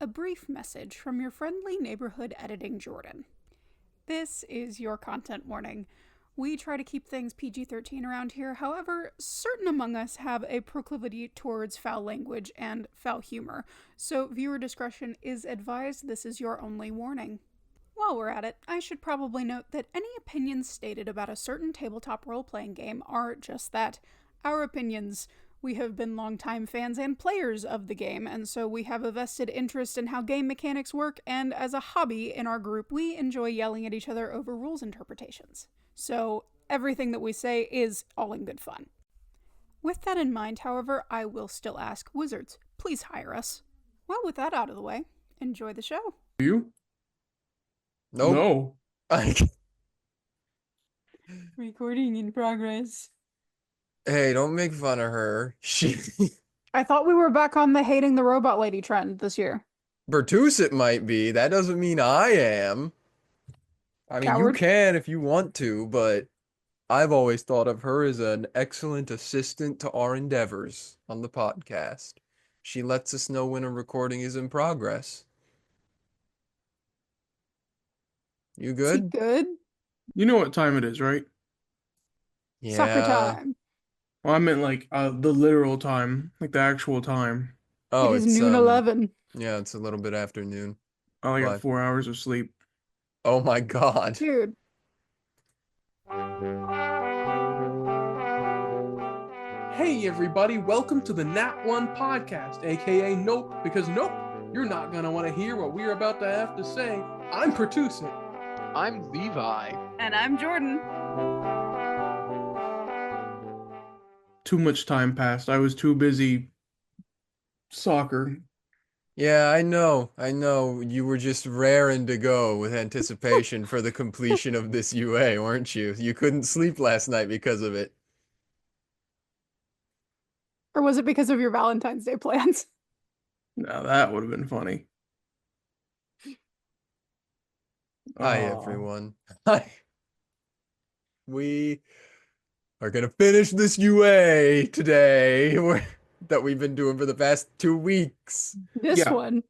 A brief message from your friendly neighborhood editing Jordan. This is your content warning. We try to keep things PG-13 around here. However, certain among us have a proclivity towards foul language and foul humor, so viewer discretion is advised. This is your only warning. While we're at it, I should probably note that any opinions stated about a certain tabletop role-playing game are just that, our opinions. We have been longtime fans and players of the game, and so we have a vested interest in how game mechanics work, and as a hobby in our group, we enjoy yelling at each other over rules interpretations. So everything that we say is all in good fun. With that in mind, however, I will still ask, Wizards, please hire us. Well, with that out of the way, enjoy the show. You? Nope. No. Recording in progress. Hey, don't make fun of her. I thought we were back on the hating the robot lady trend this year. Pertuset might be. That doesn't mean I am. I mean, Coward. you can if you want to, but I've always thought of her as an excellent assistant to our endeavors on the podcast. She lets us know when a recording is in progress. You Is he good? good? You know what time it is, right? Soccer Yeah. time. Well, I meant like the literal time, like the actual time. Oh, It is it's noon 11. yeah, it's a little bit afternoon. I only Why? got 4 hours of sleep. Oh my God. Dude. Hey everybody, welcome to the Nat One Podcast, aka Nope, because nope, you're not gonna want to hear what we're about to have to say. I'm Pertuset. I'm Levi. And I'm Jordan. Too much time passed. I was too busy soccer. Yeah, I know. You were just raring to go with anticipation for the completion of this UA, weren't you? You couldn't sleep last night because of it. Or was it because of your Valentine's Day plans? Now that would have been funny. Hi, Aw. everyone. Hi. We are gonna finish this UA today that we've been doing for the past 2 weeks. This Yeah. one.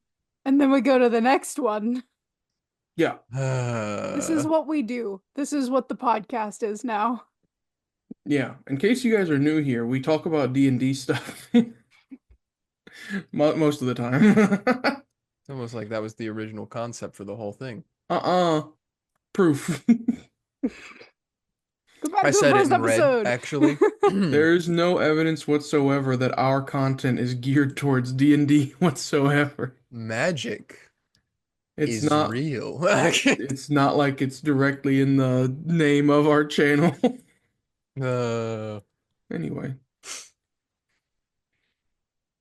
And then we go to the next one. Yeah. This is what we do. This is what the podcast is now. Yeah, in case you guys are new here, we talk about D&D stuff most of the time. It's almost like that was the original concept for the whole thing. Proof. Go back I to the said it first in red, episode. actually. There's no evidence whatsoever that our content is geared towards D&D whatsoever. Magic It's is not real. it's not like it's directly in the name of our channel. Anyway,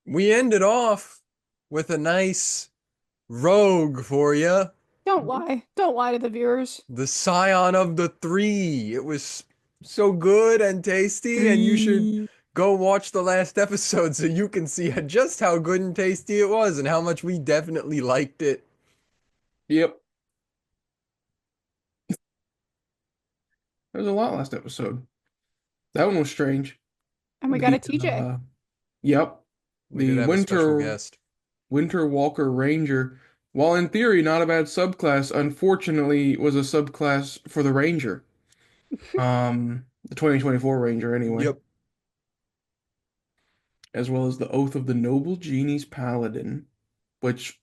We ended off with a nice rogue for you. Don't lie. Don't lie to the viewers. The Scion of the Three. It was so good and tasty, and you should go watch the last episode so you can see just how good and tasty it was and how much we definitely liked it. yep. There was a lot last episode. That one was strange. And we got a TJ. Yep. We The did have a special winter guest. Winter Walker Ranger, while in theory not a bad subclass, unfortunately was a subclass for the Ranger. The 2024 Ranger anyway. Yep. As well as the Oath of the Noble Genie's Paladin, which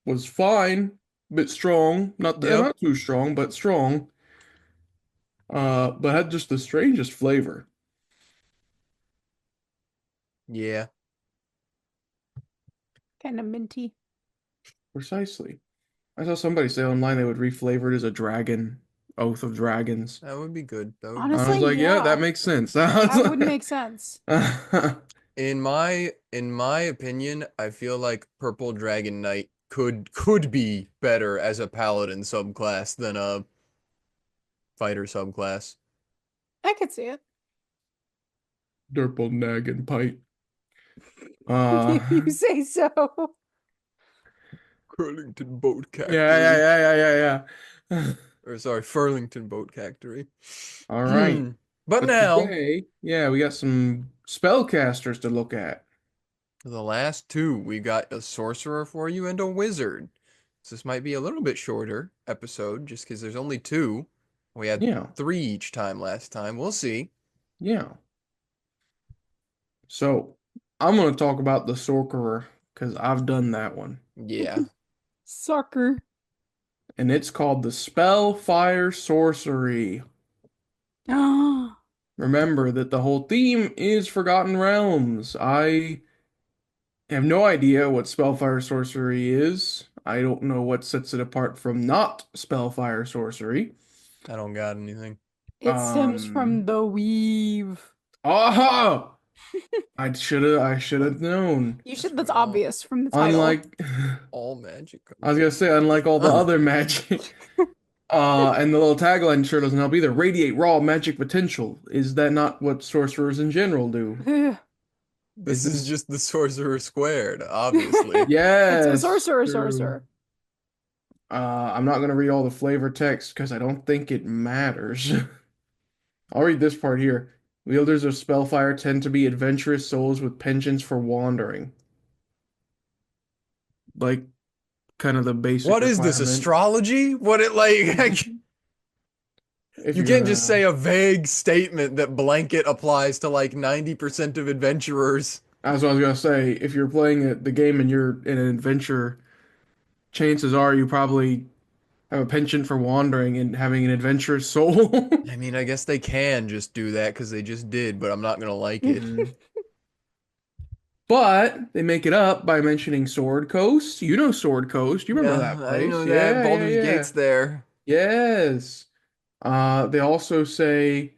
was fine, but strong. Not too strong, but strong. But had just the strangest flavor. Yeah. Kind of minty. Precisely. I saw somebody say online they would reflavor it as a dragon, Oath of Dragons. That would be good. That would be Honestly, I was like, yeah, yeah. that makes sense. That would make sense. In my opinion, I feel like Purple Dragon Knight could be better as a paladin subclass than a fighter subclass. I could see it. Durple Nag and Pite. If you say so. Curlington Boat Factory. Yeah. Or sorry, Furlington Boat Factory. All right. But now, today, yeah, we got some spellcasters to look at. For the last two, we got a sorcerer for you and a wizard. So this might be a little bit shorter episode just because there's only two. We had Yeah, three each time last time. We'll see. yeah. So I'm gonna talk about the sorcerer because I've done that one, Yeah. Sucker. and it's called the Spellfire Sorcery. Ah. Remember that the whole theme is Forgotten Realms. I have no idea what Spellfire Sorcery is. I don't know what sets it apart from not Spellfire Sorcery. I don't got anything. It stems from the weave. Aha! I should have known. You should. That's obvious from the title. Unlike, All magic. I was gonna say, unlike all the other magic. And the little tagline sure doesn't help either. Radiate raw magic potential. Is that not what sorcerers in general do? This Is is this- just the sorcerer squared, obviously. Yes. It's a sorcerer, true. sorcerer. I'm not gonna read all the flavor text because I don't think it matters. I'll read this part here. Wielders of Spellfire tend to be adventurous souls with penchants for wandering. Like, kind of the basic What is this, requirement. astrology? What it like? If You you're can't just gonna- say a vague statement that blanket applies to like 90% of adventurers. That's what I was gonna say. If you're playing the game and you're in an adventure, chances are you probably have a penchant for wandering and having an adventurous soul. I mean, I guess they can just do that because they just did, but I'm not gonna like it. But they make it up by mentioning Sword Coast. You know Sword Coast. You remember that I place? know Yeah, that. Baldur's yeah, yeah. Gate's there. Yes. They also say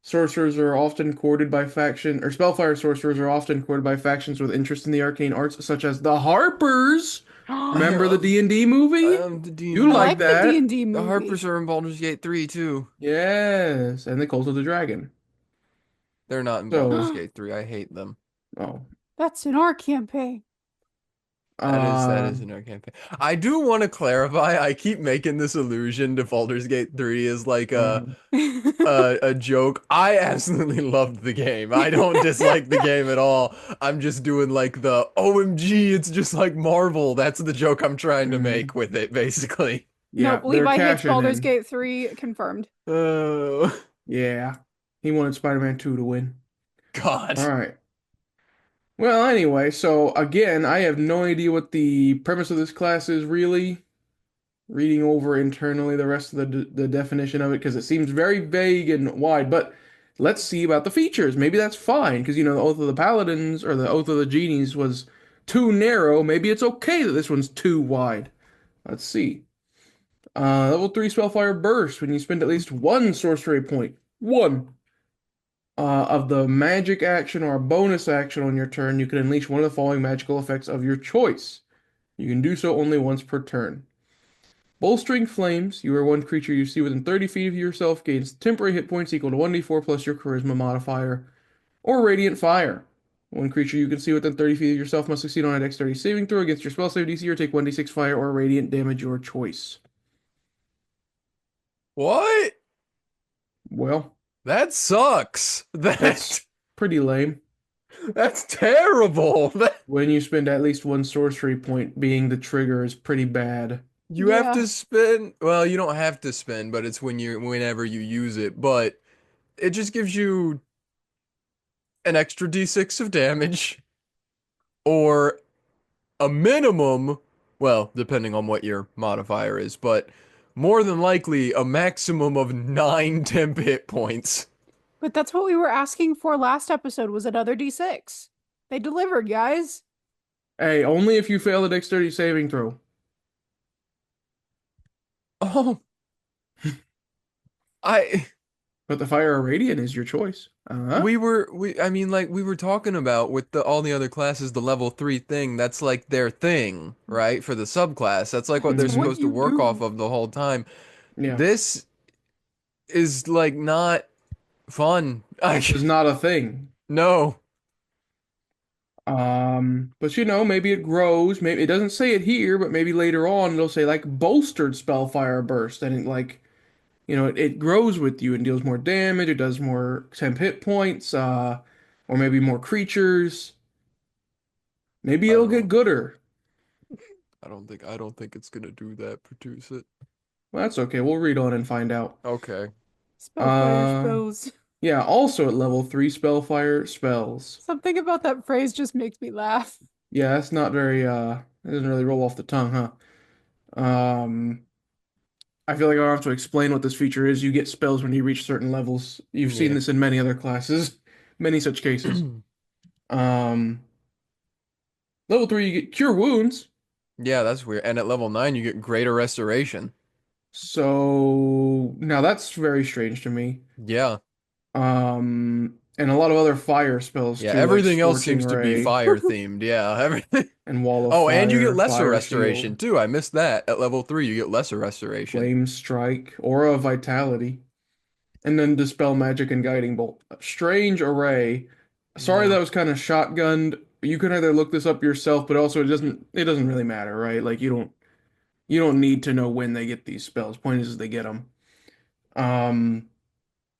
sorcerers are often courted by faction, or spellfire sorcerers are often courted by factions with interest in the arcane arts, such as the Harpers. Remember the D&D movie? The D&D. You I like like the that? D&D The movie. Harpers are in Baldur's Gate 3 too. Yes, and the Cult of the Dragon. They're not in So- Baldur's Gate 3. I hate them. Oh. That's in our campaign. That is in our campaign. I do want to clarify, I keep making this allusion to Baldur's Gate 3 as like a joke. I absolutely loved the game. I don't dislike the game at all. I'm just doing like the OMG, it's just like Marvel. That's the joke I'm trying to make with it, basically. Yeah, Nope, they're Levi hits cashing Baldur's in. Gate 3, confirmed. Yeah, he wanted Spider-Man 2 to win. God. All right. Well, anyway, so again, I have no idea what the premise of this class is really. Reading over internally the rest of the definition of it because it seems very vague and wide, but let's see about the features. Maybe that's fine because, you know, the Oath of the Paladins or the Oath of the Genies was too narrow. Maybe it's okay that this one's too wide. Let's see. Level 3 Spellfire Burst when you spend at least one sorcery point. One. Of the magic action or a bonus action on your turn, you can unleash one of the following magical effects of your choice. You can do so only once per turn. Bolstering Flames, you are one creature you see within 30 feet of yourself gains temporary hit points equal to 1d4 plus your charisma modifier. Or Radiant Fire. One creature you can see within 30 feet of yourself must succeed on a dexterity saving throw against your spell save DC or take 1d6 fire or radiant damage, your choice. What? Well, That sucks. that's pretty lame. That's terrible. When you spend at least one sorcery point, being the trigger is pretty bad. You have Yeah. to spend, well, you don't have to spend, but it's whenever you use it, but it just gives you an extra d6 of damage or a minimum, well, depending on what your modifier is, but more than likely a maximum of 9 temp hit points. But that's what we were asking for last episode, was another D6. They delivered, guys. Hey, only if you fail the dexterity saving throw. Oh. But the fire or radiant is your choice. We were talking about with all the other classes, the level 3 thing, that's like their thing, right? For the subclass. That's like what they're It's what supposed to you work do. off of the whole time. Yeah. This is like not fun. It's not a thing. No. But you know, maybe it grows. Maybe it doesn't say it here, but maybe later on it'll say like bolstered spellfire burst, and it like, you know, it grows with you and deals more damage. It does more temp hit points, or maybe more creatures. Maybe I it'll don't get know. gooder. I don't think it's gonna do that. Pertuset. Well, that's okay. We'll read on and find out. Okay. Spellfire Uh, spells. yeah, also at level 3 Spellfire spells. Something about that phrase just makes me laugh. Yeah, that's not very, it doesn't really roll off the tongue, huh? I feel like I don't have to explain what this feature is. You get spells when you reach certain levels. You've seen Yeah. this in many other classes, many such cases. Um, level 3, you get Cure Wounds. Yeah, that's weird. And at level 9, you get Greater Restoration. So now that's very strange to me. Yeah. And a lot of other fire spells Yeah, too, like everything else Scorching seems to be Ray fire themed. Yeah, everything. and Wall of Oh, and you get Fire, Lesser Fire Restoration Shield, too. I missed that. At level 3, you get Lesser Restoration. Flame Strike, Aura of Vitality, and then Dispel Magic and Guiding Bolt. Strange array. Sorry Yeah. that was kind of shotgunned. You can either look this up yourself, but also it doesn't really matter, right? Like you don't need to know when they get these spells. Point is they get them.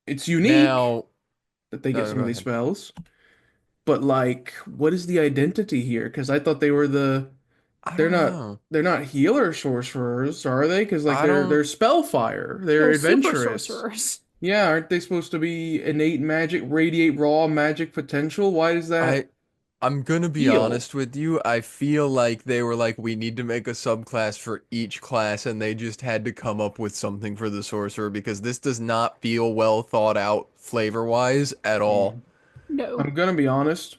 It's unique Now, that they get no, some go of these ahead. spells, but like, what is the identity here? Because I thought they were I they're don't not know. they're not healer sorcerers, are they? Because like I they're don't. spellfire, they're They're super adventurous. sorcerers. Yeah, aren't they supposed to be innate magic, radiate raw magic potential? Why does that I I'm gonna be heal? honest with you. I feel like they were like, we need to make a subclass for each class, and they just had to come up with something for the sorcerer because this does not feel well thought out flavor-wise at all. Mm. No. I'm gonna be honest.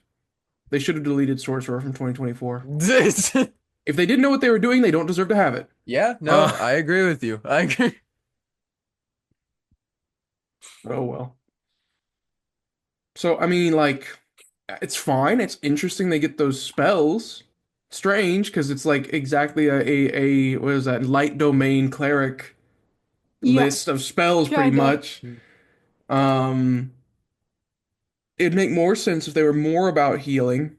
They should have deleted sorcerer from 2024. This. If they didn't know what they were doing, they don't deserve to have it. Yeah, no, Uh, I agree with you. I agree. oh well. So I mean, like, it's fine. It's interesting they get those spells. Strange because it's like exactly a what is that, light domain cleric Yeah, list of spells pretty kinda. much. Um, it'd make more sense if they were more about healing,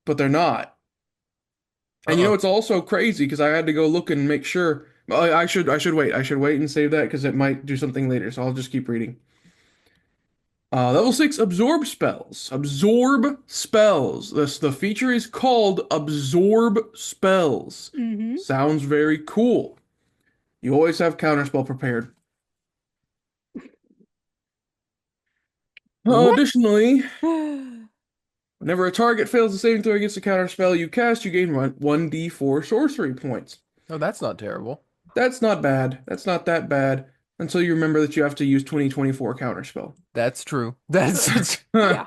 but they're not. And Uh-uh. it's also crazy because I had to go look and make sure. Well, I should wait. I should wait and save that because it might do something later. So I'll just keep reading. Level 6 absorb spells. Absorb spells. The feature is called absorb spells. Mm-hmm. Sounds very cool. You always have counterspell prepared. What? Additionally, whenever a target fails the saving throw against a counterspell you cast, you gain 1d4 sorcery points. Oh, that's not terrible. That's not bad. That's not that bad until you remember that you have to use 2024 counterspell. That's true. That's Yeah.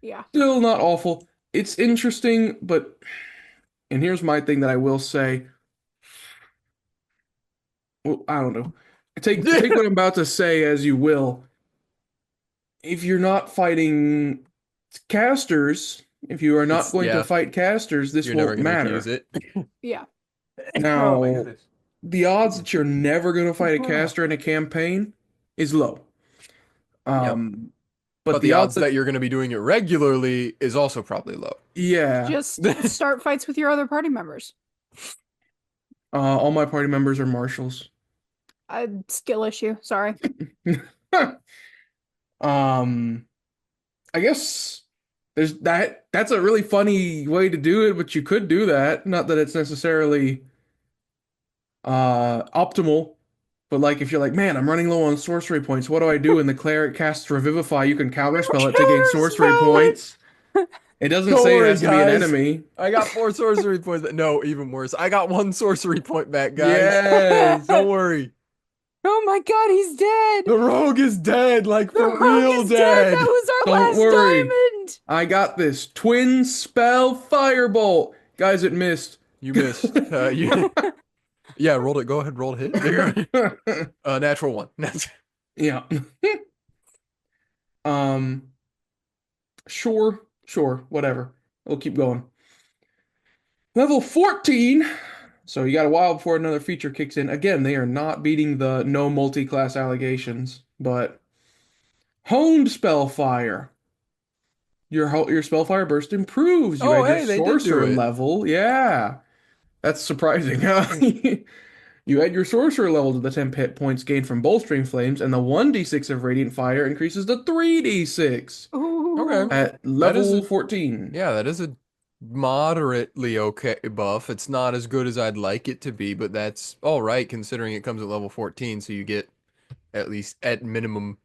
Yeah. Still not awful. It's interesting, but and here's my thing that I will say. Well, I don't know. Take what I'm about to say as you will. If you're not fighting casters, if you are not It's going to yeah. fight casters, this You're never won't gonna matter. use it. Yeah. Now, Oh my goodness. the odds that you're never going to fight a Oh. caster in a campaign is low. Yep. But But the the odds odds that you're gonna be doing it regularly is also probably low. yeah, Just start fights with your other party members. all my party members are marshals. Skill issue. Sorry. I guess there's that. That's a really funny way to do it, but you could do that. Not that it's necessarily optimal, but like if you're like, man, I'm running low on sorcery points, what do I do? And the cleric casts Revivify, you can counterspell it to gain sorcery Counterspell it! points. It doesn't Don't say it worry, has to be an guys. enemy. I got 4 sorcery points. No, even worse. I got 1 sorcery point back, guys. Yes. Don't worry. Oh my god, he's dead! The rogue is dead, like The for rogue real is dead. That was our Don't last worry. diamond! I got this. Twin spell firebolt. Guys, it missed. You missed. Yeah, rolled it. Go ahead, roll a hit. Natural 1. Yeah. Sure, whatever. We'll keep going. Level 14. So you got a while before another feature kicks in. Again, they are not beating the no multi-class allegations, but honed spellfire. Your spellfire burst improves. You Oh, add your hey, they did do sorcerer it. level. Yeah. That's surprising. You add your sorcerer level to the 10 hit points gained from bolstering flames, and the 1d6 of radiant fire increases to 3d6 Ooh. Okay. at That is level a 14. Yeah, that is a moderately okay buff. It's not as good as I'd like it to be, but that's all right considering it comes at level 14, so you get at least at minimum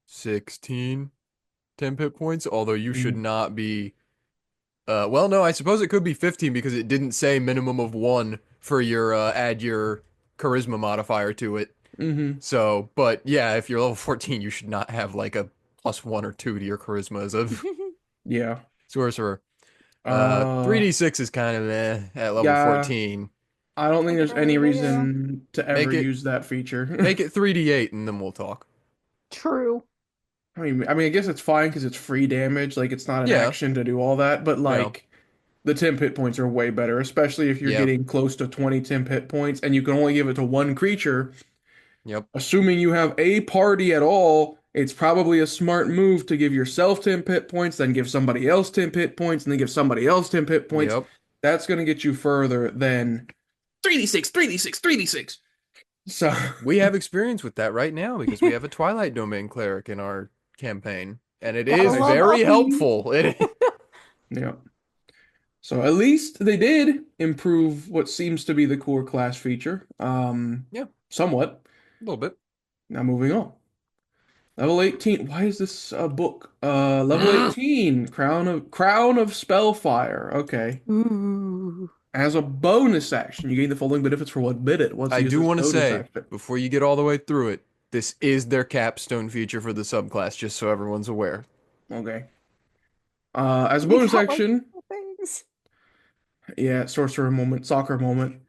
16 10 hit points, although you should Mm. not be well, no, I suppose it could be 15 because it didn't say minimum of 1 for your add your charisma modifier to it. Mm-hmm. So, but yeah, if you're level 14, you should not have like a +1 or 2 to your charisma as a Yeah. sorcerer. 3d6 is kind of at level Yeah. 14. I don't think there's any Yeah. reason to ever Make it use that feature. make it 3d8 and then we'll talk. True. I guess it's fine because it's free damage. Like it's not an Yeah, action to do all that. But no. like the temp hit points are way better, especially if you're Yeah. getting close to 20 temp hit points and you can only give it to one creature. Yep. Assuming you have a party at all, it's probably a smart move to give yourself 10 hit points, then give somebody else 10 hit points, and then give somebody else 10 hit points. Yep. That's going to get you further than 3d6, 3d6, 3d6. So, We have experience with that right now because we have a Twilight Domain cleric in our campaign, and it Gotta is love very upping. helpful. yeah. So at least they did improve what seems to be the core class feature. Yeah. Somewhat. A little bit. Now moving on. Level 18. Why is this a book? Level 18. Crown of Spellfire. Okay. Ooh. As a bonus action, you gain the following benefits for 1 minute. Once I you use do this want to bonus say, action. before you get all the way through it, this is their capstone feature for the subclass, just so everyone's aware. Okay. As a We bonus got, like, action, things. yeah, sorcerer moment, soccer moment.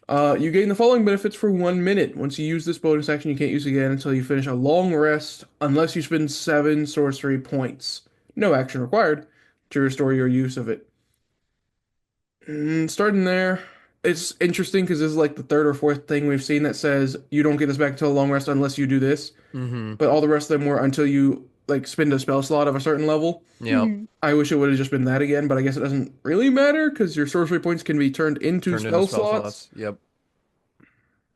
You gain the following benefits for 1 minute. Once you use this bonus action, you can't use it again until you finish a long rest, unless you spend 7 sorcery points. No action required to restore your use of it. Starting there, it's interesting because this is like the third or fourth thing we've seen that says you don't get this back until a long rest unless you do this. Mm-hmm. But all the rest of them were until you like spend a spell slot of a certain level. Yep. Mhm. I wish it would have just been that again, but I guess it doesn't really matter because your sorcery points can be turned into Turned spell into spell slots. slots. Yep.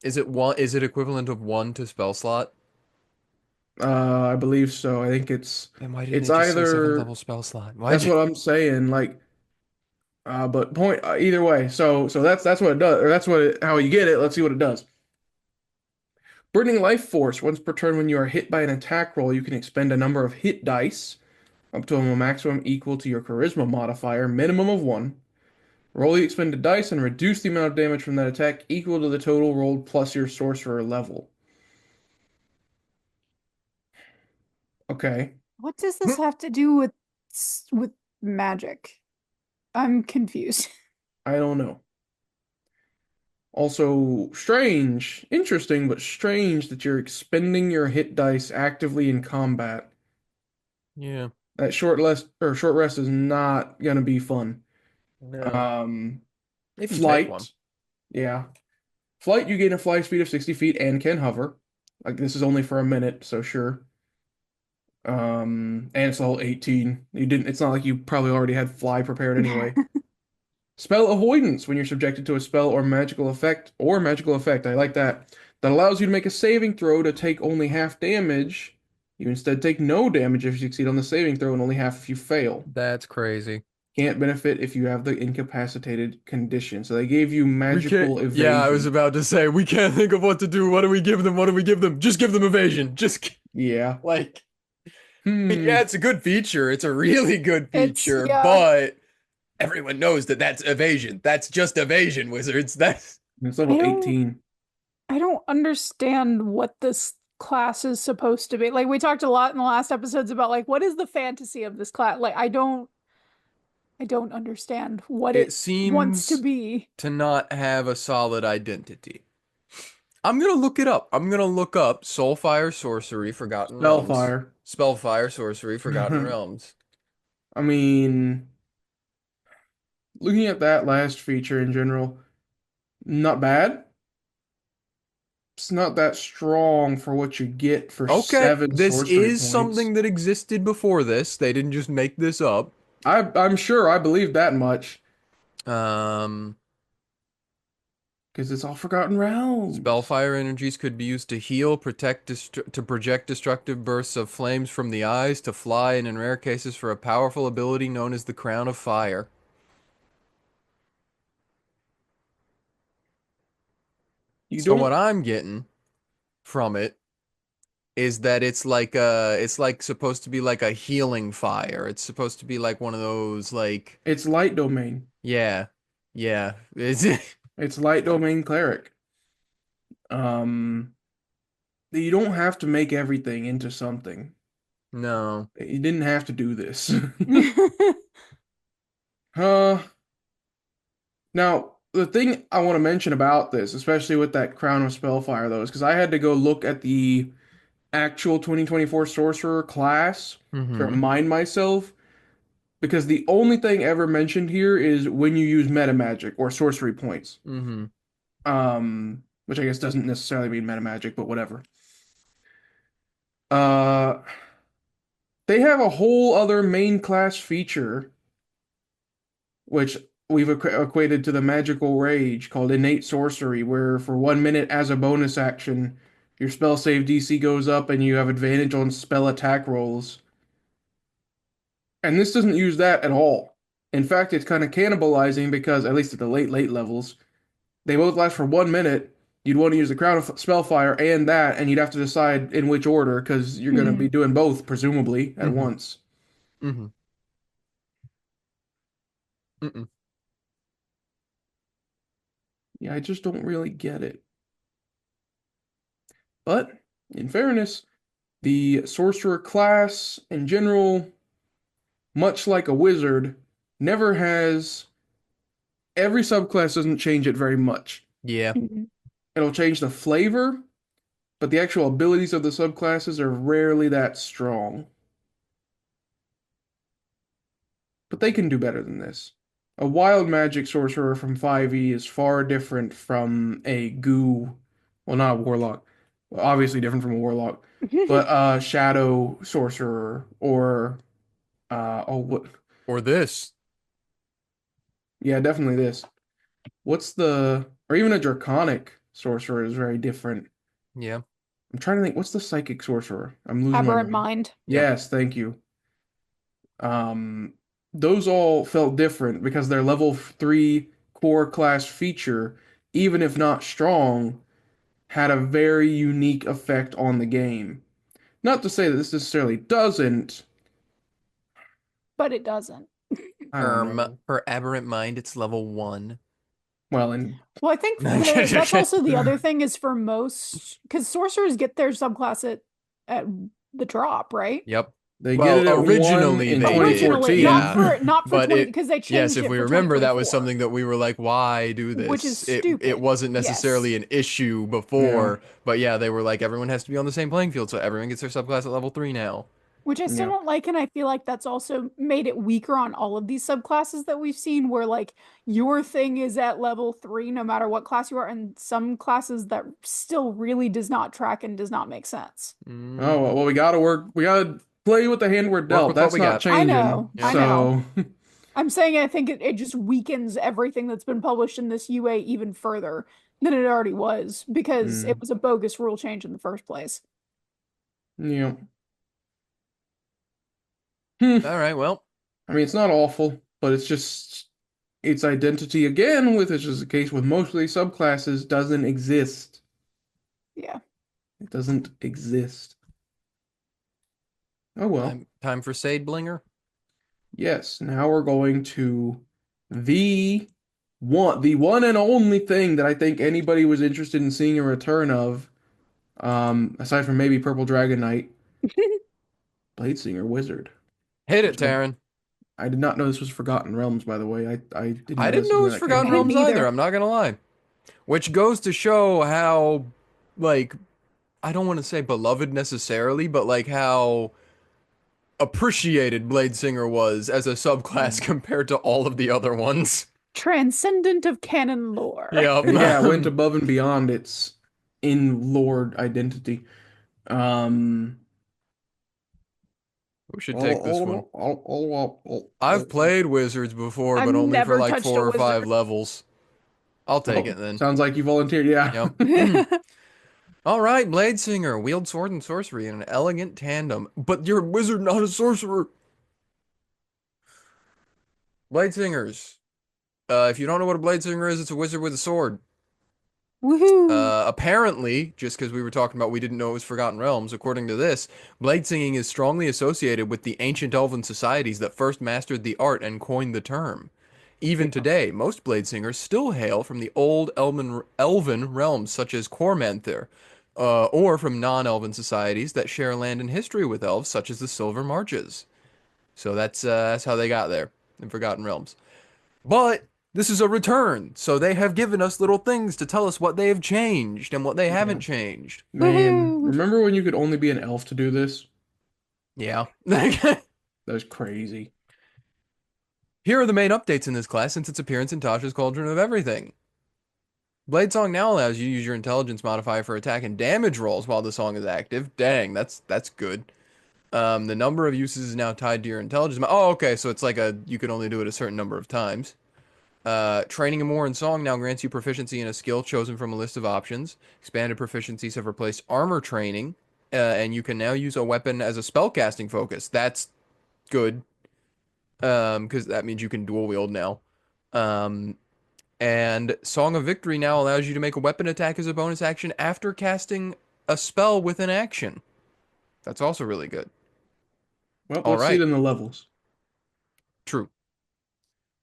Is it one? Is it equivalent of 1 to spell slot? I believe so. I think it's Then why didn't it's it just say 7th either level spell slot? Why that's did? what I'm saying. Like, but point either way. So that's what it does, or that's what how you get it. Let's see what it does. Burning Life Force. Once per turn, when you are hit by an attack roll, you can expend a number of hit dice up to a maximum equal to your charisma modifier, minimum of 1. Roll the expended dice and reduce the amount of damage from that attack equal to the total rolled plus your sorcerer level. Okay. What does this have to do with magic? I'm confused. I don't know. Also, strange, interesting, but strange that you're expending your hit dice actively in combat. Yeah. That short rest is not gonna be fun. No. If you take one. Flight, yeah. Flight, you gain a fly speed of 60 feet and can hover. Like this is only for a minute, so sure. And it's level 18. You didn't. It's not like you probably already had fly prepared anyway. Spell avoidance when you're subjected to a spell or magical effect I like that. That allows you to make a saving throw to take only half damage. You instead take no damage if you succeed on the saving throw and only half if you fail. That's crazy. Can't benefit if you have the incapacitated condition. So they gave you magical evasion. Yeah, I was about to say we can't think of what to do. What do we give them? What do we give them? Just give them evasion. Yeah. Like yeah, it's a good feature. It's a really good feature, yeah. but everyone knows that that's evasion. That's just evasion, wizards. That's It's level I don't- 18. I don't understand what this class is supposed to be. Like we talked a lot in the last episodes about like what is the fantasy of this class? Like I don't understand what It it wants to seems be. to not have a solid identity. I'm gonna look it up. I'm gonna look up Soulfire Sorcery, Forgotten Realms. Spellfire. Spellfire Sorcery, Forgotten Realms. I mean, looking at that last feature in general, not bad. It's not that strong for what you get for Okay, 7 this sorcery is points. something that existed before this. They didn't just make this up. I'm sure I believe that much Um, because it's all Forgotten Realms. Spellfire energies could be used to heal, protect, to project destructive bursts of flames from the eyes, to fly, and in rare cases for a powerful ability known as the Crown of Fire. You So what don't. I'm getting from it is that it's like supposed to be like a healing fire. It's supposed to be like one of those like It's light domain. yeah. Yeah. It's It's light domain cleric. Um, you don't have to make everything into something. no. You didn't have to do this. Uh, Now, the thing I want to mention about this, especially with that Crown of Spellfire, though, is because I had to go look at the actual 2024 Sorcerer class to Mm-hmm. remind myself, because the only thing ever mentioned here is when you use meta magic or sorcery points. Mm-hmm. Which I guess doesn't necessarily mean meta magic, but whatever. Uh, they have a whole other main class feature, which we've equated to the magical rage called innate sorcery, where for 1 minute as a bonus action, your spell save DC goes up and you have advantage on spell attack rolls. And this doesn't use that at all. In fact, it's kind of cannibalizing because, at least at the late levels, they both last for 1 minute. You'd want to use the Crown of Spellfire and that, and you'd have to decide in which order because you're going to be doing both, presumably, at Mhm. once. Mm-hmm. Mm-mm. Yeah, I just don't really get it. But, in fairness, the sorcerer class in general, much like a wizard, never has. Every subclass doesn't change it very much. Yeah. It'll change the flavor, but the actual abilities of the subclasses are rarely that strong. But they can do better than this. A wild magic sorcerer from 5e is far different from a goo, well, not a warlock, well, obviously different from a warlock, but a shadow sorcerer or what? Or this. Yeah, definitely this. Or even a draconic sorcerer is very different. Yeah. I'm trying to think, what's the psychic sorcerer? I'm losing my Aberrant mind. mind. Yeah. Yes, thank you. Um, those all felt different because their level 3 core class feature, even if not strong, had a very unique effect on the game. Not to say that this necessarily doesn't. But it doesn't. I don't know. For aberrant mind, it's level 1. Well, and Well, I think that's also the other thing is for most, because sorcerers get their subclass at the drop, right? Yep. they Well, get it at 1 originally in they did. Originally, 2014. Yeah. not for But 20, it- because they changed Yes, if it we for remember, that was 2024. something that we were like, why do this? Which is It stupid. wasn't necessarily Yes. an issue before, but yeah, they were like, everyone has to be on the same playing field, so everyone gets their subclass at level 3 now. Which I still Yeah. don't like, and I feel like that's also made it weaker on all of these subclasses that we've seen, where like your thing is at level 3 no matter what class you are, and some classes that still really does not track and does not make sense. Oh, well, we gotta play with the hand we're Work dealt. with what That's we not got. changing. Yeah. I know. I'm saying I think it just weakens everything that's been published in this UA even further than it already was, because it was a bogus rule change in the first place. Yeah. All right, well, I mean, it's not awful, but it's just its identity again, which is the case with most of these subclasses, doesn't exist. Yeah. It doesn't exist. Oh well. time for Sade Blinger. Yes, now we're going to the one and only thing that I think anybody was interested in seeing a return of, aside from maybe Purple Dragon Knight, Bladesinger Wizard. Hit it, Which Taryn. I did not know this was Forgotten Realms, by the way. I didn't I know didn't this know it was was that Forgotten came Realms Me neither. either, I'm not gonna lie. Which goes to show how, like, I don't want to say beloved necessarily, but like how appreciated Bladesinger was as a subclass compared to all of the other ones. Transcendent of canon lore. Yep. Yeah, it went above and beyond its in-lore identity. We should take this one. I've I've played Wizards before, I've but only for never like touched 4 a or 5 wizard. levels. I'll take it then. Sounds like you volunteered, yeah. Yep. All right, Bladesinger, wield sword and sorcery in an elegant tandem. But you're a wizard, not a sorcerer. Bladesingers. If you don't know what a Bladesinger is, it's a wizard with a sword. Woohoo! Apparently, just because we were talking about we didn't know it was Forgotten Realms, according to this, blade singing is strongly associated with the ancient elven societies that first mastered the art and coined the term. Even Yeah. today, most blade singers still hail from the old elven realms such as Cormanther, or from non-elven societies that share land and history with elves such as the Silver Marches. So that's how they got there in Forgotten Realms. But this is a return, so they have given us little things to tell us what they have changed and what they Yeah. haven't changed. Man, Woohoo! remember when you could only be an elf to do this? Yeah. That was crazy. Here are the main updates in this class since its appearance in Tasha's Cauldron of Everything. Blade Song now allows you to use your intelligence modifier for attack and damage rolls while the song is active. Dang, that's good. The number of uses is now tied to your intelligence. Oh, okay, so it's like you can only do it a certain number of times. Training more in song now grants you proficiency in a skill chosen from a list of options. Expanded proficiencies have replaced armor training, and you can now use a weapon as a spellcasting focus. That's good, because that means you can dual wield now. Um, and Song of Victory now allows you to make a weapon attack as a bonus action after casting a spell with an action. That's also really good. Well, All let's see it right, in the levels. true.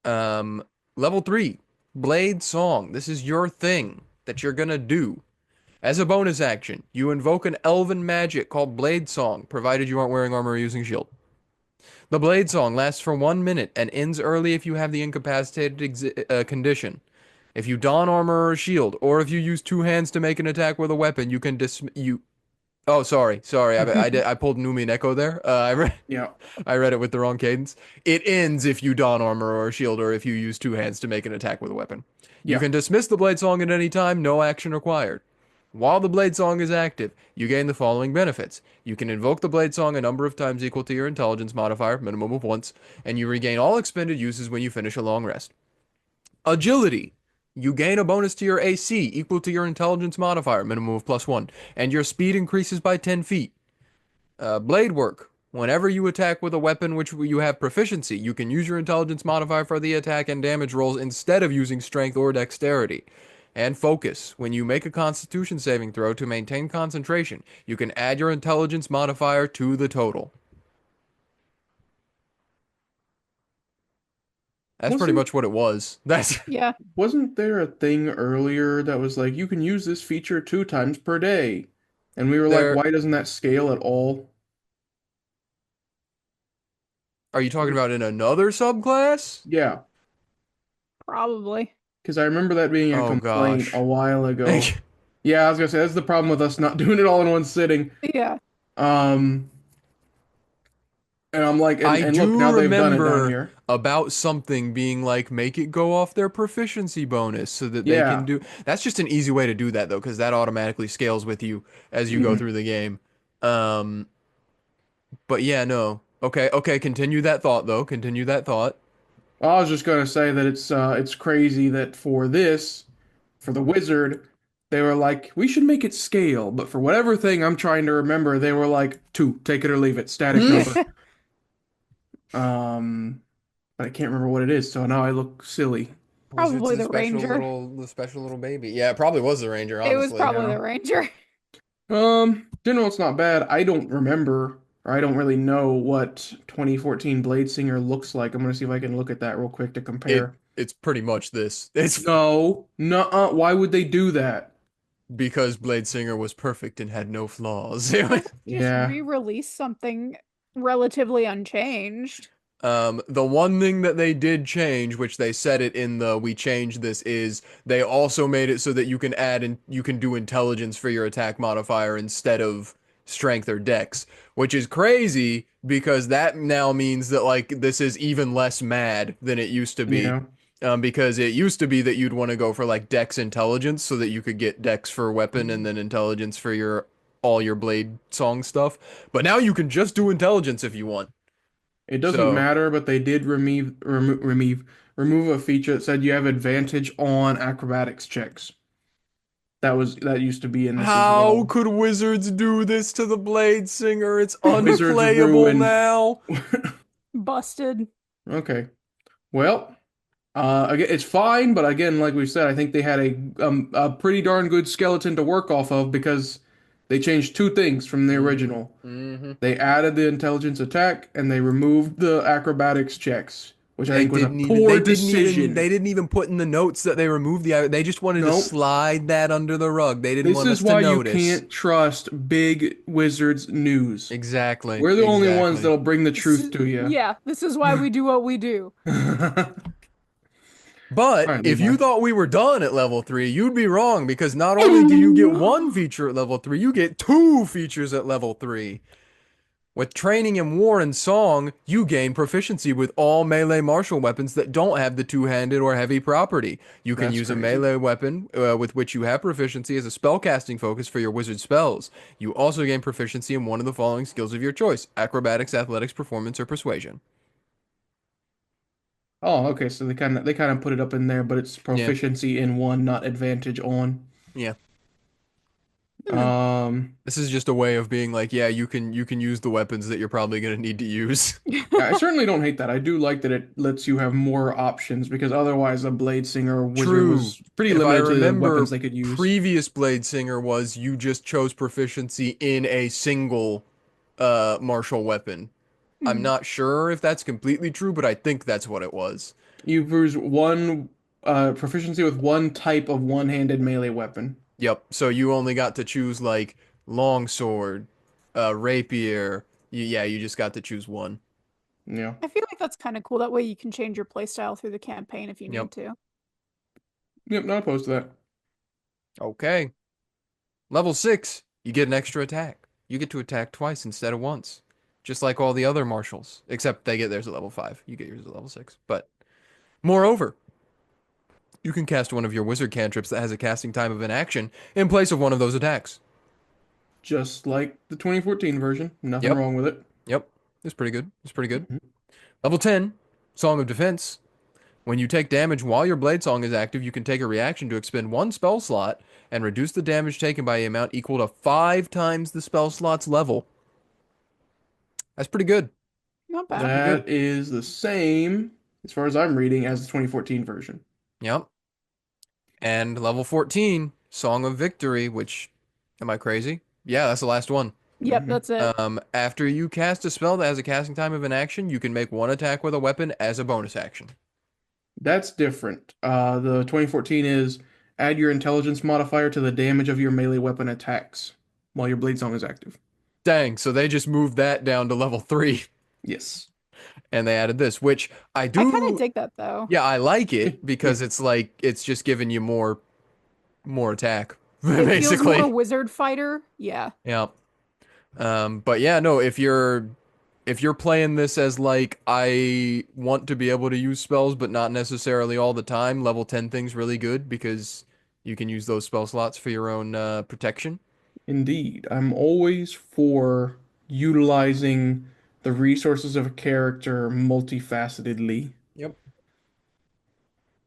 Um, Level 3, Blade Song. This is your thing that you're gonna do. As a bonus action, you invoke an elven magic called Blade Song, provided you aren't wearing armor or using shield. The Blade Song lasts for 1 minute and ends early if you have the incapacitated condition. If you don armor or a shield, or if you use two hands to make an attack with a weapon, you can you. Oh, sorry. I pulled Numi and Echo there. Yeah. I read it with the wrong cadence. It ends if you don armor or a shield, or if you use two hands to make an attack with a weapon. You Yeah. can dismiss the Blade Song at any time, no action required. While the Blade Song is active, you gain the following benefits. You can invoke the Blade Song a number of times equal to your intelligence modifier, minimum of once, and you regain all expended uses when you finish a long rest. Agility. You gain a bonus to your AC equal to your intelligence modifier, minimum of +1, and your speed increases by 10 feet. Blade work. Whenever you attack with a weapon which you have proficiency, you can use your intelligence modifier for the attack and damage rolls instead of using strength or dexterity. And focus. When you make a constitution saving throw to maintain concentration, you can add your intelligence modifier to the total. That's pretty Wasn't much what it was. Yeah. wasn't there a thing earlier that was like you can use this feature 2 times per day? And we were like, There. why doesn't that scale at all? Are you talking about in another subclass? Yeah, Probably. because I remember that being a Oh complaint a gosh. while ago. Yeah, I was gonna say that's the problem with us not doing it all in one sitting. Yeah. Um, and I'm like, I and look, do now they've done it down remember here. about something being like make it go off their proficiency bonus so that they can Yeah. do. That's just an easy way to do that though, because that automatically scales with you as you go Mhm. through the game. Um, but yeah, no. Okay, continue that thought though. Continue that thought. I was just gonna say that it's crazy that for the wizard, they were like, we should make it scale, but for whatever thing I'm trying to remember, they were like, 2, take it or leave it, static number. Um, but I can't remember what it is, so now I look silly. Probably the ranger. the special little baby. Yeah, it probably was the ranger, It was honestly. probably Yeah. the ranger. General, it's not bad. I don't remember, or I don't really know what 2014 Blade Singer looks like. I'm gonna see if I can look at that real quick to compare. It's pretty much this. It's No, nuh-uh, why would they do that? because Blade Singer was perfect and had no flaws. Just Yeah. re-release something relatively unchanged. The one thing that they did change, which they said it in the we changed this, is they also made it so that you can add and you can do intelligence for your attack modifier instead of strength or dex, which is crazy because that now means that like this is even less mad than it used to be. Yeah. Because it used to be that you'd want to go for like dex intelligence so that you could get dex for weapon and then intelligence for your all your blade song stuff. But now you can just do intelligence if you want. It doesn't So matter, but they did remove a feature that said you have advantage on acrobatics checks. That used to be in this as how well. could wizards do this to the Blade Singer? It's Wizards unplayable ruined. now. Busted. Okay. Well, Again, it's fine, but again, like we said, I think they had a pretty darn good skeleton to work off of because they changed two things from the original. Mm-hmm. They added the intelligence attack and they removed the acrobatics checks, which I They think was a didn't even poor decision. they didn't even put in the notes that they removed they just wanted to Nope. slide that under the rug. They didn't This want is us to why you notice. can't trust big wizards news. Exactly. We're the only ones Exactly. that'll bring the truth to you. Yeah, this is why we do what we do. All But right, if Levi. you thought we were done at level 3, you'd be wrong because not only do you get one feature at level 3, you get 2 features at level 3. With training in war and song, you gain proficiency with all melee martial weapons that don't have the two-handed or heavy property. You can That's use a crazy. melee weapon with which you have proficiency as a spellcasting focus for your wizard spells. You also gain proficiency in one of the following skills of your choice: acrobatics, athletics, performance, or persuasion. Oh, okay. So they kind of put it up in there, but it's Yeah. proficiency in one, not advantage on. Yeah. Um, This is just a way of being like, yeah, you can use the weapons that you're probably going to need to use. I certainly don't hate that. I do like that it lets you have more options because otherwise a blade singer or wizard True. was pretty If I limited to the weapons remember, they could use. previous Blade Singer was you just chose proficiency in a single martial weapon. I'm Mhm. not sure if that's completely true, but I think that's what it was. You use one proficiency with one type of one-handed melee weapon. Yep. So you only got to choose like longsword, rapier. Yeah, you just got to choose one. Yeah. I feel like that's kind of cool. That way you can change your playstyle through the campaign if you Yep. need to. Yep, not opposed to that. Okay. Level 6, you get an extra attack. You get to attack twice instead of once. Just like all the other marshals, except they get theirs at level 5. You get yours at level 6. But moreover, you can cast one of your wizard cantrips that has a casting time of an action in place of one of those attacks. Just like the 2014 version. Nothing Yep. wrong with it. Yep. It's pretty good. It's pretty good. Mhm. Level 10, Song of Defense. When you take damage while your Blade Song is active, you can take a reaction to expend one spell slot and reduce the damage taken by a amount equal to 5 times the spell slot's level. That's pretty good. Not That's bad. pretty good. That is the same, as far as I'm reading, as the 2014 version. Yep. And level 14, Song of Victory, which, am I crazy? Yeah, that's the last one. Yep, Mhm. that's it. After you cast a spell that has a casting time of an action, you can make one attack with a weapon as a bonus action. That's different. The 2014 is add your intelligence modifier to the damage of your melee weapon attacks while your blade song is active. Dang, so they just moved that down to level 3 Yes. and they added this, which I I kind do. of dig that though. Yeah, I like it because Yeah. it's like it's just giving you more attack, It feels more basically. wizard fighter. Yeah. Yeah. But yeah, no, if you're playing this as like I want to be able to use spells but not necessarily all the time, level 10 thing's really good because you can use those spell slots for your own protection. Indeed. I'm always for utilizing the resources of a character multifacetedly. Yep.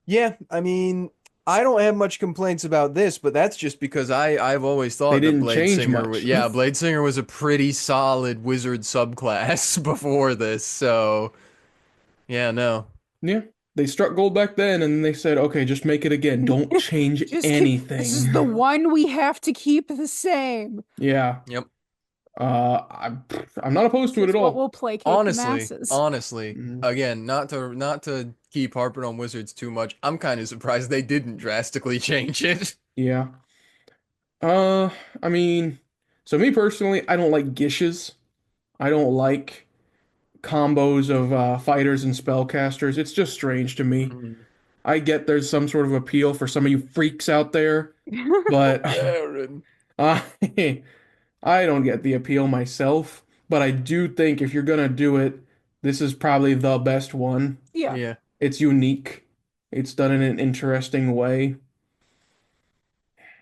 Yeah, I mean, I don't have much complaints about this, but that's just because I've always They thought that didn't Blade change Singer much. yeah, Blade Singer was a pretty solid wizard subclass before this. So, yeah, no. Yeah. They struck gold back then and they said, okay, just make it again. Don't change This is the anything. one we have to keep the same. Yeah. Yep. I'm not opposed to it It's at what all. will placate the Honestly, masses. honestly, Mhm. again, not to keep harping on wizards too much. I'm kind of surprised they didn't drastically change it. Yeah. Uh, I mean, so me personally, I don't like gishes. I don't like combos of fighters and spellcasters. It's just strange to me. Mm. I get there's some sort of appeal for some of you freaks out there, but Baron. I I don't get the appeal myself. But I do think if you're gonna do it, this is probably the best one. Yeah. Yeah. It's unique. It's done in an interesting way.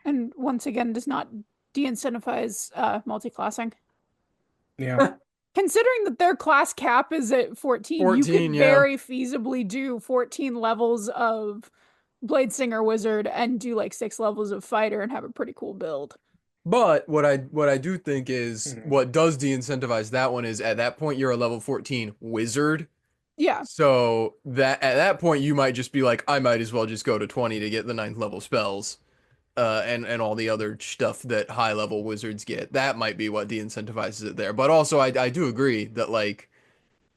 And once again, does not de-incentivize multi-classing. Yeah. Considering that their class cap is at 14, you 14, could yeah. very feasibly do 14 levels of Blade Singer Wizard and do like 6 levels of Fighter and have a pretty cool build. But what I do think is Mhm. what does de-incentivize that one is at that point you're a level 14 wizard. Yeah. So that at that point you might just be like, I might as well just go to 20 to get the 9th level spells, and all the other stuff that high level wizards get. That might be what de-incentivizes it there. But also I do agree that like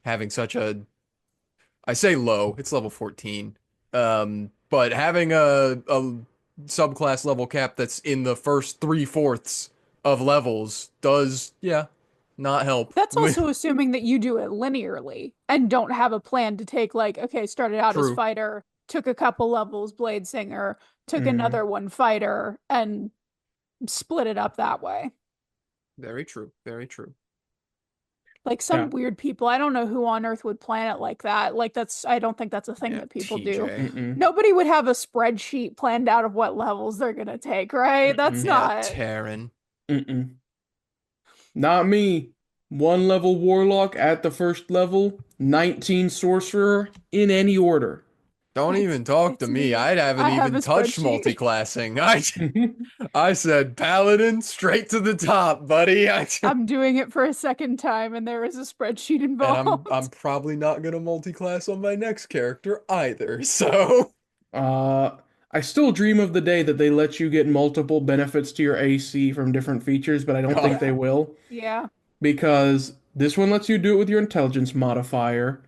having such a, I say low, it's level 14. But having a subclass level cap that's in the first 3/4 of levels does, yeah, not help. That's also assuming that you do it linearly and don't have a plan to take, like, okay, started out as True. fighter, took a couple levels blade singer, took Mhm. another one fighter, and split it up that way. Very true. Very true. Like some Yeah. weird people, I don't know who on earth would plan it like that. Like I don't think that's a thing Yeah, that people do. TJ. Mm-mm. Nobody would have a spreadsheet planned out of what levels they're gonna take, right? That's Mm-mm. Yeah, not. Terran. Mm-mm. Not me. 1 level warlock at the first level, 19 sorcerer in any order. Don't It's- even talk to it's me. me. I haven't I have even a touched spreadsheet. multi-classing. I said paladin straight to the top, buddy. I'm doing it for a second time, and there is a spreadsheet And involved. I'm probably not gonna multi-class on my next character either. So I still dream of the day that they let you get multiple benefits to your AC from different features, but I don't think they will. Yeah. Because this one lets you do it with your intelligence modifier.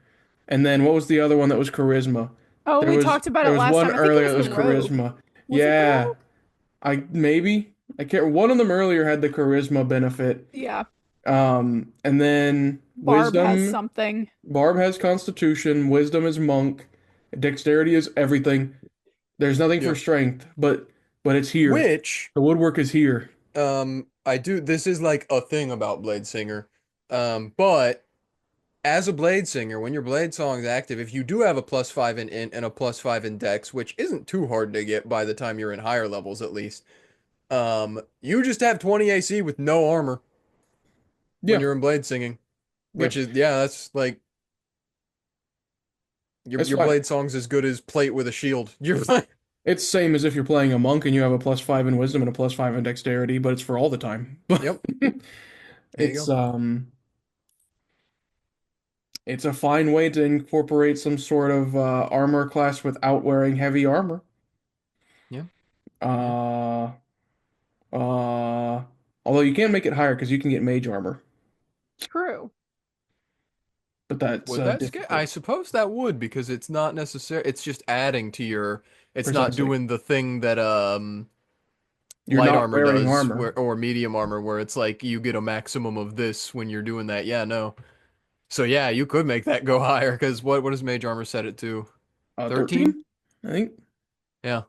And then what was the other one that was charisma? Oh, we talked about it there was last one time. I think it earlier was that was the rogue. charisma. Was it the Yeah. rogue? I can't, one of them earlier had the charisma benefit. Yeah. And then Barb has wisdom, something. Barb has constitution, wisdom is monk, dexterity is everything. There's nothing for Yep. strength, but it's here. which The woodwork is here. I do, this is like a thing about Blade Singer. But as a Blade Singer, when your Blade Song is active, if you do have a +5 in int and a +5 in dex, which isn't too hard to get by the time you're in higher levels at least, you just have 20 AC with no armor when Yeah. you're in Blade Singing. Which Yeah. is, yeah, that's like your That's your fine. Blade Song's as good as plate with a shield. You're like, It's same as if you're playing a monk and you have a +5 in wisdom and a +5 in dexterity, but it's for all the time. yep. There you It's go. it's a fine way to incorporate some sort of armor class without wearing heavy armor. Yeah. Uh, although you can make it higher because you can get mage armor, True. but that's Would that difficult. I suppose that would, because it's not necessary. It's just adding to your. It's not Precisely. doing the thing that You're light not armor wearing does, armor. or medium armor, where it's like you get a maximum of this when you're doing that. Yeah, no. So yeah, you could make that go higher, because what does mage armor set it to? 13? I think. Yeah.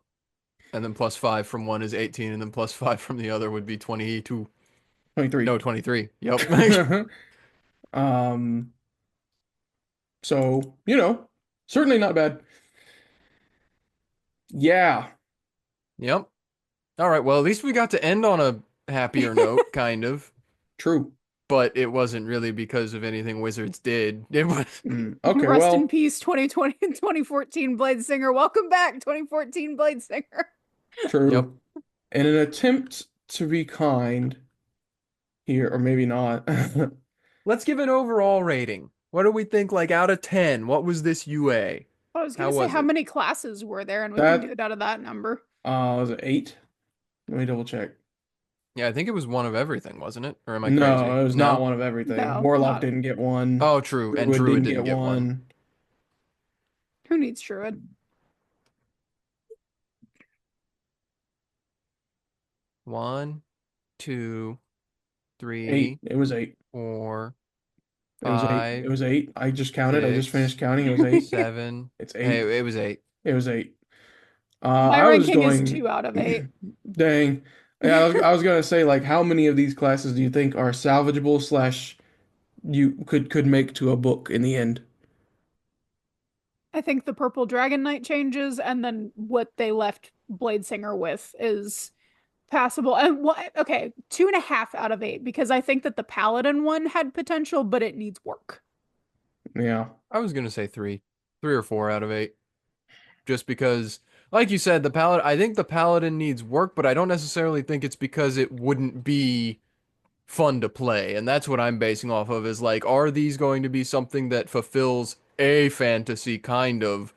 And then +5 from one is 18, and then +5 from the other would be 22. 23. No, 23. Yep. Um, so, certainly not bad. Yeah. Yep. All right. Well, at least we got to end on a happier note, kind of. True. But it wasn't really because of anything Wizards did. It was. Okay, Rest well, in peace, 2020 and 2014 Blade Singer. Welcome back, 2014 Blade Singer. true. Yep. In an attempt to be kind here, or maybe not. Let's give an overall rating. What do we think, like, out of 10? What was this UA? I was How gonna say was how it? many classes were there, and we That- can do it out of that number. Was it 8? Let me double check. Yeah, I think it was one of everything, wasn't it? Or am I No, crazy? it was not one of everything. No, Warlock not- didn't get one. Oh, true. And Druid didn't get one. Who needs Druid? One, two, 3, 8. It was 8. 4, It was 8. 5, It was 8. I just counted. I just 6, finished counting. It was 8. 7. It's 8. Hey, it was 8. It was 8. My I was ranking going. is 2 out of 8. Dang. Yeah, I was gonna say, like, how many of these classes do you think are salvageable slash you could make to a book in the end? I think the Purple Dragon Knight changes, and then what they left Blade Singer with is passable. And okay, 2.5 out of 8, because I think that the Paladin one had potential, but it needs work. Yeah. I was gonna say 3 or 4 out of 8. Just because, like you said, I think the Paladin needs work, but I don't necessarily think it's because it wouldn't be fun to play. And that's what I'm basing off of, is like, are these going to be something that fulfills a fantasy kind of,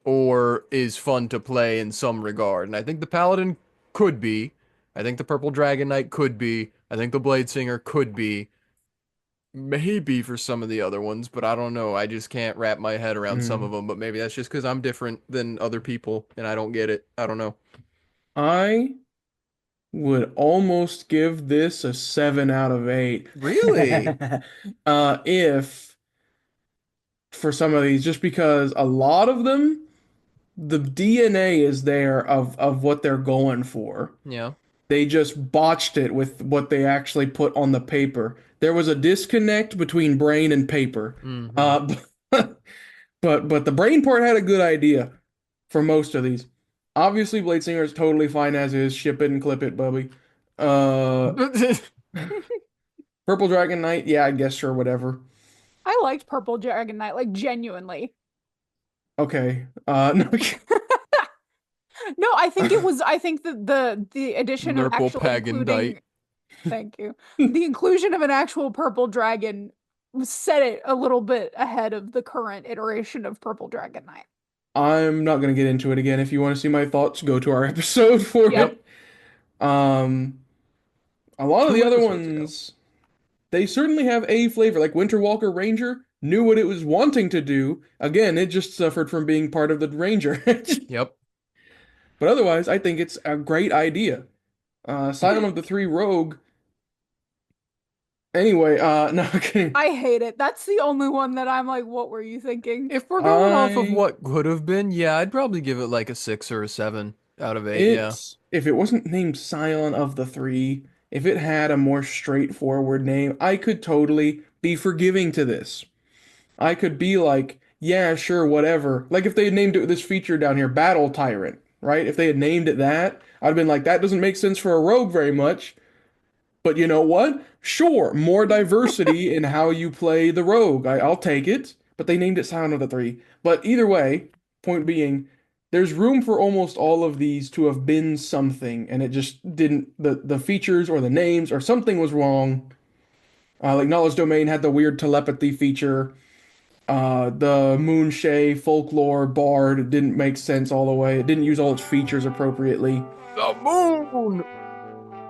or is fun to play in some regard. And I think the Paladin could be. I think the Purple Dragon Knight could be. I think the Blade Singer could be. Maybe for some of the other ones, but I don't know. I just can't wrap my head around some of them, but maybe that's just because I'm different than other people and I don't get it. I don't know. I would almost give this a 7 out of 8. Really? If for some of these, just because a lot of them, the DNA is there of what they're going for. Yeah. They just botched it with what they actually put on the paper. There was a disconnect between brain and paper. But the brain part had a good idea for most of these. Obviously, Blade Singer is totally fine as is. Ship it and clip it, Bubby. Purple Dragon Knight, yeah, I guess sure, whatever. I liked Purple Dragon Knight, like genuinely. Okay. No. No, I think it was. I think that the addition of Nurple actually Pagan including. Knight. Thank you. The inclusion of an actual purple dragon set it a little bit ahead of the current iteration of Purple Dragon Knight. I'm not gonna get into it again. If you want to see my thoughts, go to our episode for Yep. it. A lot of the other episodes ago. ones, they certainly have a flavor. Like Winter Walker Ranger knew what it was wanting to do. Again, it just suffered from being part of the Ranger. Yep. But otherwise, I think it's a great idea. Silent of the Three Rogue. Anyway, no, okay. I hate it. That's the only one that I'm like, what were you thinking? If we're going off of I- what could have been, yeah, I'd probably give it like a 6 or a 7 out of 8, yeah. If it wasn't named Silent of the Three, if it had a more straightforward name, I could totally be forgiving to this. I could be like, yeah, sure, whatever. Like if they had named it this feature down here, Battle Tyrant, right? If they had named it that, I'd have been like, that doesn't make sense for a rogue very much. But you know what? Sure, more diversity in how you play the rogue. I'll take it. But they named it Silent of the Three. But either way, point being, there's room for almost all of these to have been something, and it just didn't. The features or the names or something was wrong. Like Knowledge Domain had the weird telepathy feature. The Moonshay folklore bard didn't make sense all the way. It didn't use all its features appropriately. The moon!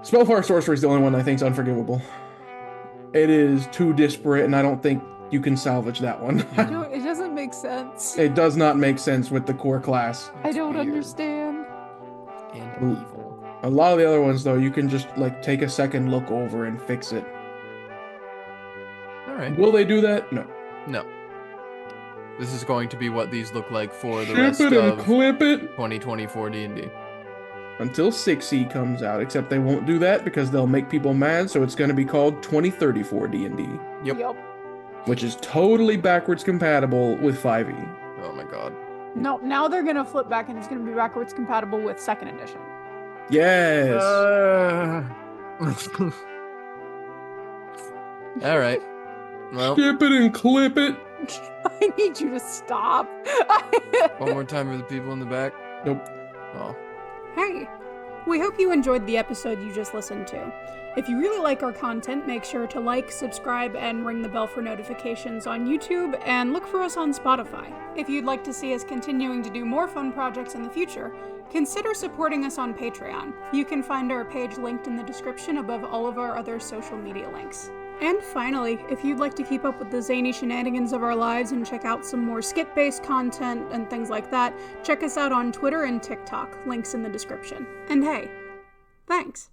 Spellfire Sorcery is the only one I think is unforgivable. It is too disparate, and I don't think you can salvage that one. It doesn't make sense. It does not make sense with the core class. I don't weird. understand. And evil. A lot of the other ones, though, you can just like take a second look over and fix it. Alright. Will they do that? No. No. This is going to be what these look like for the Ship rest it and of clip it 2024 D&D. until 6E comes out. Except they won't do that because they'll make people mad. So it's going to be called 2034 D&D, Yep. which is totally backwards compatible with 5E. Oh my god. No, now they're gonna flip back and it's gonna be backwards compatible with 2nd edition. Yes. Alright. Well, Ship it and clip it. I need you to stop. one more time for the people in the back. Nope. Oh. Hey, we hope you enjoyed the episode you just listened to. If you really like our content, make sure to like, subscribe, and ring the bell for notifications on YouTube, and look for us on Spotify. If you'd like to see us continuing to do more fun projects in the future, consider supporting us on Patreon. You can find our page linked in the description above all of our other social media links. And finally, if you'd like to keep up with the zany shenanigans of our lives and check out some more skit-based content and things like that, check us out on Twitter and TikTok, links in the description. And hey, thanks!